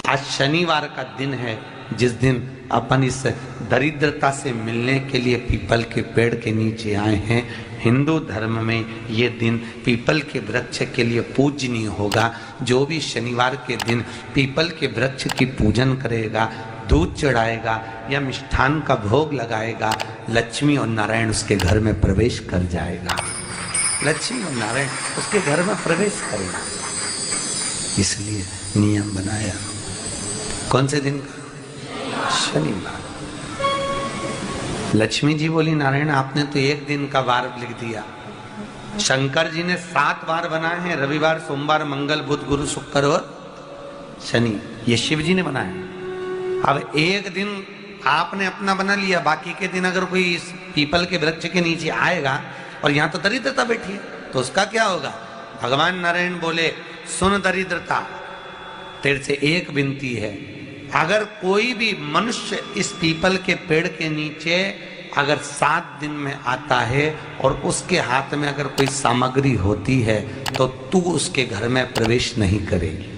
आज शनिवार का दिन है जिस दिन अपन इस दरिद्रता से मिलने के लिए पीपल के पेड़ के नीचे आए हैं। हिंदू धर्म में ये दिन पीपल के वृक्ष के लिए पूजनीय होगा। जो भी शनिवार के दिन पीपल के वृक्ष की पूजन करेगा, दूध चढ़ाएगा या मिष्ठान का भोग लगाएगा, लक्ष्मी और नारायण उसके घर में प्रवेश कर जाएगा। लक्ष्मी और नारायण उसके घर में प्रवेश करेगा। इसलिए नियम बनाया। कौन से दिन का? शनिवार। लक्ष्मी जी बोली, नारायण आपने तो एक दिन का वार लिख दिया। शंकर जी ने 7 वार बनाए हैं, रविवार, सोमवार, मंगल, बुध, गुरु, शुक्र और शनि। ये शिव जी ने बनाया। अब एक दिन आपने अपना बना लिया, बाकी के दिन अगर कोई इस पीपल के वृक्ष के नीचे आएगा और यहाँ तो दरिद्रता बैठी है तो उसका क्या होगा? भगवान नारायण बोले, सुन दरिद्रता, तेरे से एक विनती है, अगर कोई भी मनुष्य इस पीपल के पेड़ के नीचे अगर 7 दिन में आता है और उसके हाथ में अगर कोई सामग्री होती है तो तू उसके घर में प्रवेश नहीं करेगी।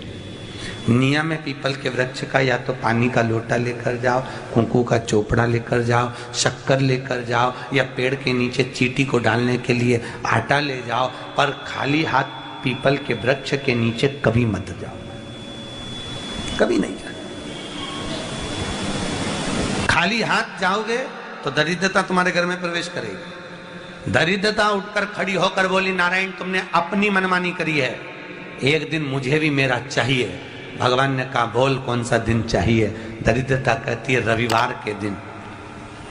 नियम है पीपल के वृक्ष का, या तो पानी का लोटा लेकर जाओ, कुंकू का चोपड़ा लेकर जाओ, शक्कर लेकर जाओ, या पेड़ के नीचे चींटी को डालने के लिए आटा ले जाओ, पर खाली हाथ पीपल के वृक्ष के नीचे कभी मत जाओ, कभी नहीं जाओ। खाली हाथ जाओगे तो दरिद्रता तुम्हारे घर में प्रवेश करेगी। दरिद्रता उठकर खड़ी होकर बोली, नारायण तुमने अपनी मनमानी करी है, एक दिन मुझे भी मेरा चाहिए। भगवान ने कहा, बोल कौन सा दिन चाहिए? दरिद्रता कहती है, रविवार के दिन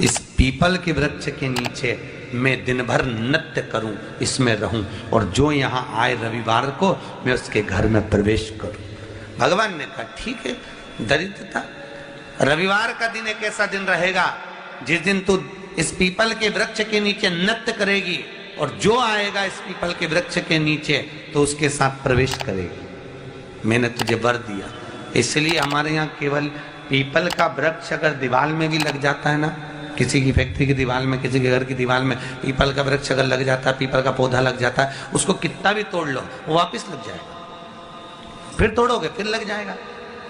इस पीपल के वृक्ष के नीचे मैं दिन भर नृत्य करूं, इसमें रहूं, और जो यहाँ आए रविवार को मैं उसके घर में प्रवेश करूं। भगवान ने कहा, ठीक है। दरिद्रता, रविवार का दिन एक ऐसा दिन रहेगा जिस दिन तू इस पीपल के वृक्ष के नीचे नृत्य करेगी और जो आएगा इस पीपल के वृक्ष के नीचे तो उसके साथ प्रवेश करेगी। मैंने तुझे वर दिया। इसलिए हमारे यहाँ केवल पीपल का वृक्ष अगर दीवार में भी लग जाता है ना, किसी की फैक्ट्री की दीवार में, किसी के घर की दीवार में पीपल का वृक्ष अगर लग जाता है, पीपल का पौधा लग जाता है, उसको कितना भी तोड़ लो वो वापस लग जाएगा। फिर तोड़ोगे फिर लग जाएगा।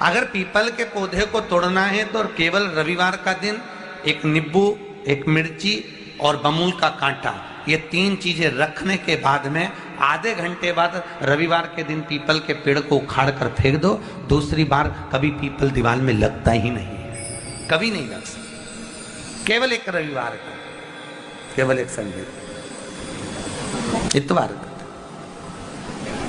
अगर पीपल के पौधे को तोड़ना है तो केवल रविवार का दिन एक नींबू, एक मिर्ची और बमूल का कांटा, ये 3 चीजें रखने के बाद में आधे घंटे बाद रविवार के दिन पीपल के पेड़ को उखाड़ कर फेंक दो। दूसरी बार कभी पीपल दीवार में लगता ही नहीं है, कभी नहीं लग सकता। केवल एक रविवार का, केवल एक संडे, इतवार का।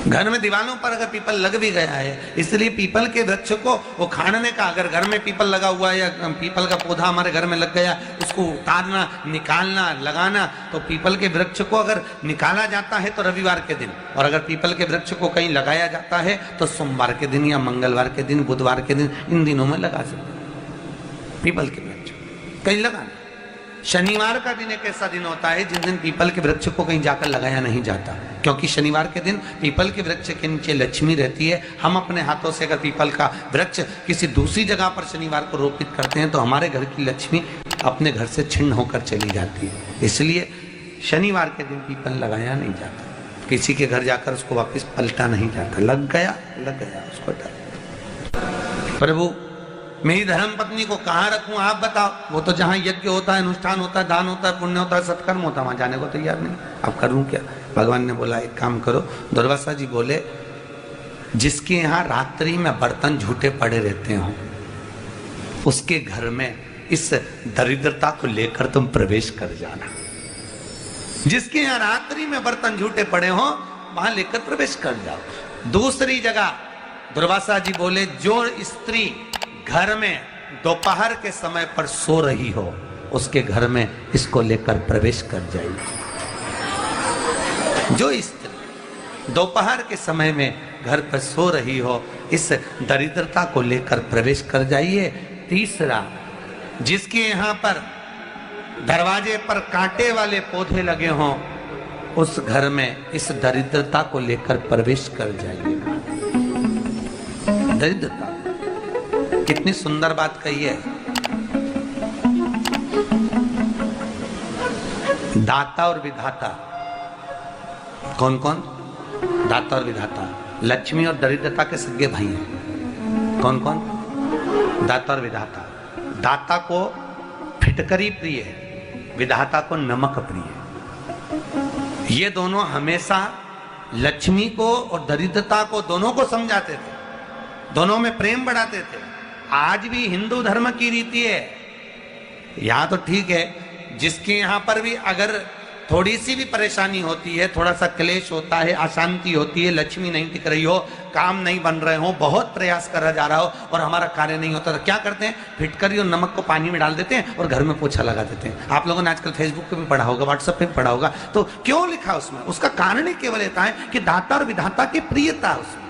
घर में दीवारों पर अगर पीपल लग भी गया है, इसलिए पीपल के वृक्ष को उखाड़ने का, अगर घर में पीपल लगा हुआ है या पीपल का पौधा हमारे घर में लग गया, उसको उतारना, निकालना, लगाना, तो पीपल के वृक्ष को अगर निकाला जाता है तो रविवार के दिन, और अगर पीपल के वृक्ष को कहीं लगाया जाता है तो सोमवार के दिन या मंगलवार के दिन, बुधवार के दिन, इन दिनों में लगा सकते हैं पीपल के वृक्ष कहीं लगाना। शनिवार का दिन एक ऐसा दिन होता है जिस दिन पीपल के वृक्ष को कहीं जाकर लगाया नहीं जाता, क्योंकि शनिवार के दिन पीपल के वृक्ष के नीचे लक्ष्मी रहती है। हम अपने हाथों से अगर पीपल का वृक्ष किसी दूसरी जगह पर शनिवार को रोपित करते हैं तो हमारे घर की लक्ष्मी अपने घर से छिन्न होकर चली जाती है। इसलिए शनिवार के दिन पीपल लगाया नहीं जाता, किसी के घर जाकर उसको वापस पलटा नहीं जाता। लग गया उसको डर। प्रभु मेरी धर्म पत्नी को कहाँ रखूं आप बताओ? वो तो जहाँ यज्ञ होता है, अनुष्ठान होता है, दान होता है, पुण्य होता है, सत्कर्म होता है, वहां जाने को तैयार नहीं। अब करूं क्या? भगवान ने बोला, एक काम करो। दुर्वासा जी बोले, जिसके यहाँ रात्रि में बर्तन झूठे पड़े रहते हो उसके घर में इस दरिद्रता को लेकर तुम प्रवेश कर जाना। जिसके यहाँ रात्रि में बर्तन झूठे पड़े हो वहां लेकर प्रवेश कर जाओ। दूसरी जगह दुर्वासा जी बोले, जो स्त्री घर में दोपहर के समय पर सो रही हो उसके घर में इसको लेकर प्रवेश कर जाइए। जो स्त्री दोपहर के समय में घर पर सो रही हो इस दरिद्रता को लेकर प्रवेश कर जाइए। तीसरा, जिसके यहाँ पर दरवाजे पर कांटे वाले पौधे लगे हों उस घर में इस दरिद्रता को लेकर प्रवेश कर जाइए। दरिद्रता, कितनी सुंदर बात कही है। दाता और विधाता, कौन कौन? दाता और विधाता। लक्ष्मी और दरिद्रता के सगे भाई हैं। कौन कौन? दाता और विधाता। दाता को फिटकरी प्रिय है, विधाता को नमक प्रिय है। ये दोनों हमेशा लक्ष्मी को और दरिद्रता को दोनों को समझाते थे, दोनों में प्रेम बढ़ाते थे। आज भी हिंदू धर्म की रीति है, यहाँ तो ठीक है, जिसके यहाँ पर भी अगर थोड़ी सी भी परेशानी होती है, थोड़ा सा क्लेश होता है, अशांति होती है, लक्ष्मी नहीं टिक रही हो, काम नहीं बन रहे हो, बहुत प्रयास करा जा रहा हो और हमारा कार्य नहीं होता, तो क्या करते हैं? फिटकरी और नमक को पानी में डाल देते हैं और घर में पोछा लगा देते हैं। आप लोगों ने आजकल फेसबुक पे भी पढ़ा होगा, व्हाट्सएप पे भी पढ़ा होगा। तो क्यों लिखा उसमें? उसका कारण ही केवल इतना है कि दाता और विधाता की प्रियता उसमें।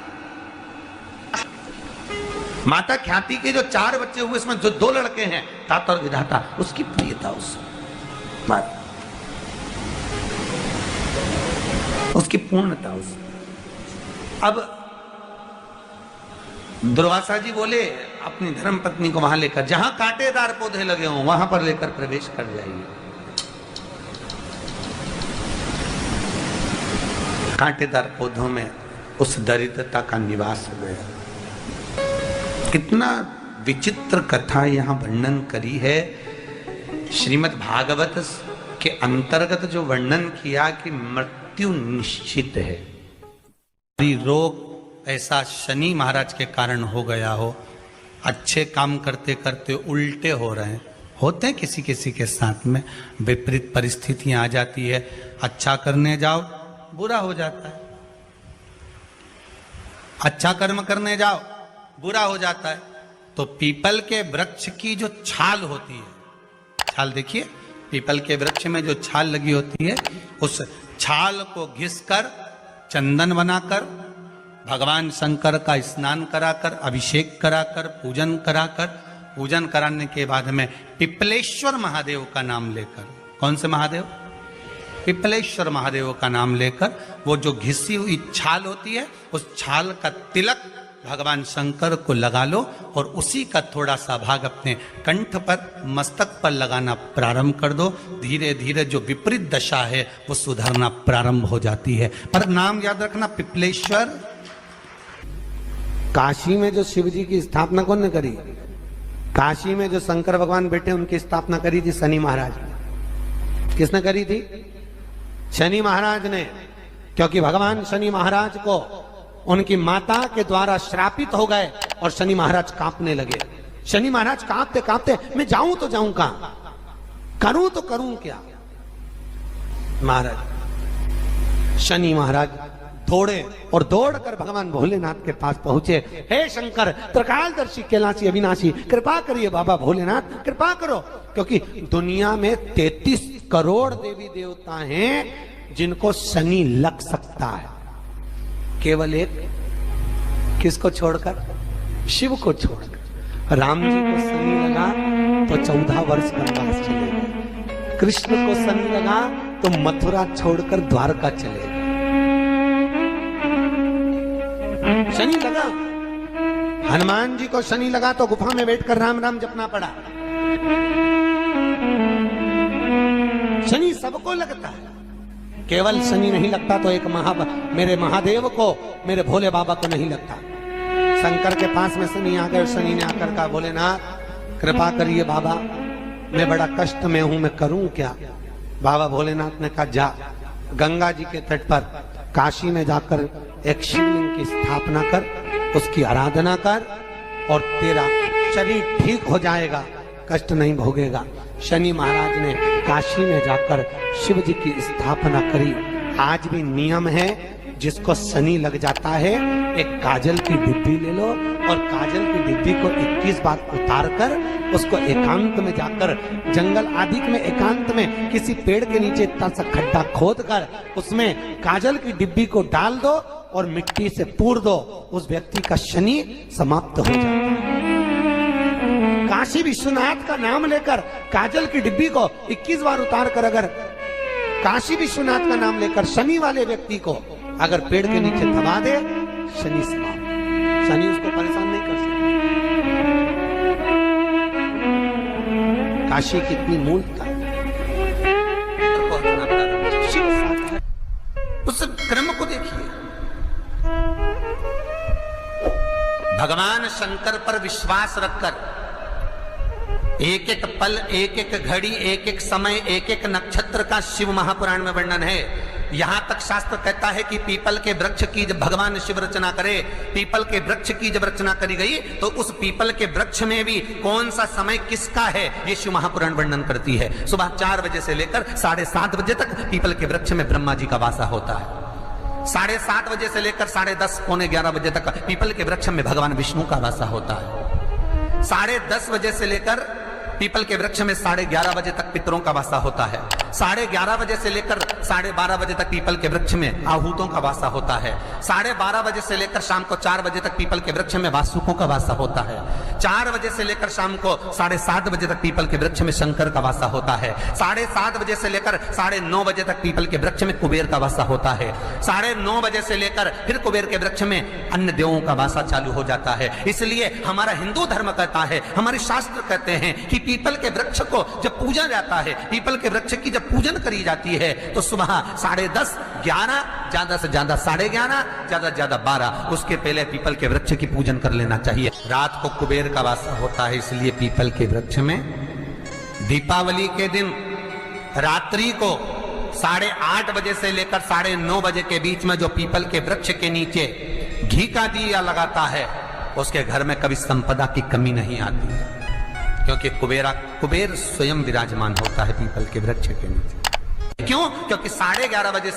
माता ख्याति के जो 4 बच्चे हुए, इसमें जो 2 लड़के हैं, दाता और विधाता, उसकी प्रियता उसमें, उसकी पूर्णता उसमें। अब दुर्वासा जी बोले अपनी धर्म पत्नी को वहां लेकर, जहां कांटेदार पौधे लगे हों वहां पर लेकर प्रवेश कर जाइए। कांटेदार पौधों में उस दरिद्रता का निवास हो गया। कितना विचित्र कथा यहां वर्णन करी है। श्रीमद् भागवत के अंतर्गत जो वर्णन किया कि मृत्यु निश्चित है, रोग ऐसा शनि महाराज के कारण हो गया हो, अच्छे काम करते करते उल्टे हो रहे हैं, होते हैं किसी किसी के साथ में, विपरीत परिस्थितियां आ जाती है, अच्छा करने जाओ बुरा हो जाता है, अच्छा कर्म करने जाओ बुरा हो जाता है। तो पीपल के वृक्ष की जो छाल होती है, छाल देखिए, पीपल के वृक्ष में जो छाल लगी होती है, उस छाल को घिसकर चंदन बनाकर भगवान शंकर का स्नान कराकर, अभिषेक कराकर, पूजन कराकर, पूजन कराने के बाद में पिपलेश्वर महादेव का नाम लेकर, कौन से महादेव? पिपलेश्वर महादेव का नाम लेकर वो जो घिसी हुई छाल होती है, उस छाल का तिलक भगवान शंकर को लगा लो और उसी का थोड़ा सा भाग अपने कंठ पर, मस्तक पर लगाना प्रारंभ कर दो। धीरे धीरे जो विपरीत दशा है वो सुधरना प्रारंभ हो जाती है। पर नाम याद रखना, पिपलेश्वर। काशी में जो शिव जी की स्थापना कौन ने करी? काशी में जो शंकर भगवान बैठे उनकी स्थापना करी थी शनि महाराज ने। किसने करी थी? शनि महाराज ने। क्योंकि भगवान शनि महाराज को उनकी माता के द्वारा श्रापित हो गए और शनि महाराज कांपने लगे। शनि महाराज कांपते कांपते, मैं जाऊं तो जाऊं कहां, करूं तो करूं क्या? महाराज, शनि महाराज दौड़े और दौड़कर भगवान भोलेनाथ के पास पहुंचे। हे शंकर, त्रिकालदर्शी, कैलाशी, अविनाशी, कृपा करिए बाबा भोलेनाथ, कृपा करो। क्योंकि दुनिया में 33 करोड़ देवी देवता हैं जिनको शनि लग सकता है, केवल एक, किसको छोड़कर? शिव को छोड़कर। राम जी को शनि लगा तो 14 वर्ष वनवास चले गए। कृष्ण को शनि लगा तो मथुरा छोड़कर द्वारका चले गए। शनि लगा। हनुमान जी को शनि लगा तो गुफा में बैठकर राम राम जपना पड़ा। शनि सबको लगता है, केवल शनि नहीं लगता तो एक मेरे महादेव को, मेरे भोले बाबा को नहीं लगता। शंकर के पास में शनि आ गए। शनि ने आकर कहा, भोलेनाथ कृपा करिए बाबा, मैं बड़ा कष्ट में हूं, मैं करूं क्या? बाबा भोलेनाथ ने कहा, जा गंगा जी के तट पर काशी में जाकर एक शिवलिंग की स्थापना कर, उसकी आराधना कर और तेरा शरीर ठीक हो जाएगा, कष्ट नहीं भोगेगा। शनि महाराज ने काशी में जाकर शिव जी की स्थापना करी। आज भी नियम है, जिसको शनि लग जाता है, एक काजल की डिब्बी ले लो और काजल की डिब्बी को 21 बार उतार कर उसको एकांत में जाकर, जंगल आदि में एकांत में किसी पेड़ के नीचे इतना सा खड्डा खोद कर उसमें काजल की डिब्बी को डाल दो और मिट्टी से पूर दो, उस व्यक्ति का शनि समाप्त हो जाता है। काशी विश्वनाथ का नाम लेकर काजल की डिब्बी को 21 बार उतार कर अगर काशी विश्वनाथ का नाम लेकर शनि वाले व्यक्ति को अगर पेड़ के नीचे दबा दे, शनि समाप्त, शनि उसको परेशान नहीं कर सकता। काशी कितनी मूलता है, उस क्रम को देखिए। भगवान शंकर पर विश्वास रखकर एक एक पल, एक एक घड़ी, एक एक समय, एक एक नक्षत्र का शिव महापुराण में वर्णन है। यहां तक शास्त्र कहता है कि पीपल के वृक्ष की जब भगवान शिव रचना करे, पीपल के वृक्ष की जब रचना करी गई तो उस पीपल के वृक्ष में भी कौन सा समय किसका है ये शिव महापुराण वर्णन करती है। सुबह 4 बजे से लेकर 7:30 बजे तक पीपल के वृक्ष में ब्रह्मा जी का वासा होता है। 7:30 बजे से लेकर 10:30 पौने 11 बजे तक पीपल के वृक्ष में भगवान विष्णु का वासा होता है। 10:30 बजे से लेकर पीपल के वृक्ष में 11:30 बजे तक पितरों का वासा होता है। 11:30 बजे से लेकर 12:30 बजे तक पीपल के वृक्ष में आहूतों का वासा होता है। 12:30 बजे से लेकर शाम को 4 बजे तक पीपल के वृक्ष में वासुकों का वासा होता है। 4 बजे से लेकर शाम को 7:30 बजे तक पीपल के वृक्ष में शंकर का वासा होता है। 7:30 बजे से लेकर 9:30 बजे तक पीपल के वृक्ष में कुबेर का वासा होता है। 9:30 बजे से लेकर फिर कुबेर के वृक्ष में अन्य देवों का वासा चालू हो जाता है। इसलिए हमारा हिंदू धर्म कहता है, हमारे शास्त्र कहते हैं कि पीपल के वृक्ष को जब पूजा जाता है, पीपल के वृक्ष की जब पूजन करी जाती है तो सुबह 10:30, 11, ज्यादा से ज्यादा 11:30, ज्यादा से ज्यादा 12, उसके पहले पीपल के वृक्ष की पूजन कर लेना चाहिए। रात को कुबेर का वासा होता है, इसलिए पीपल के वृक्ष में दीपावली के दिन रात्रि को 8:30 बजे से लेकर 9:30 बजे के बीच में जो पीपल के वृक्ष के नीचे घी का दिया लगाता है उसके घर में कभी संपदा की कमी नहीं आती है, क्योंकि कुबेर स्वयं विराजमान होता है पीपल के वृक्ष के नीचे। क्यों? क्योंकि 11:30 बजे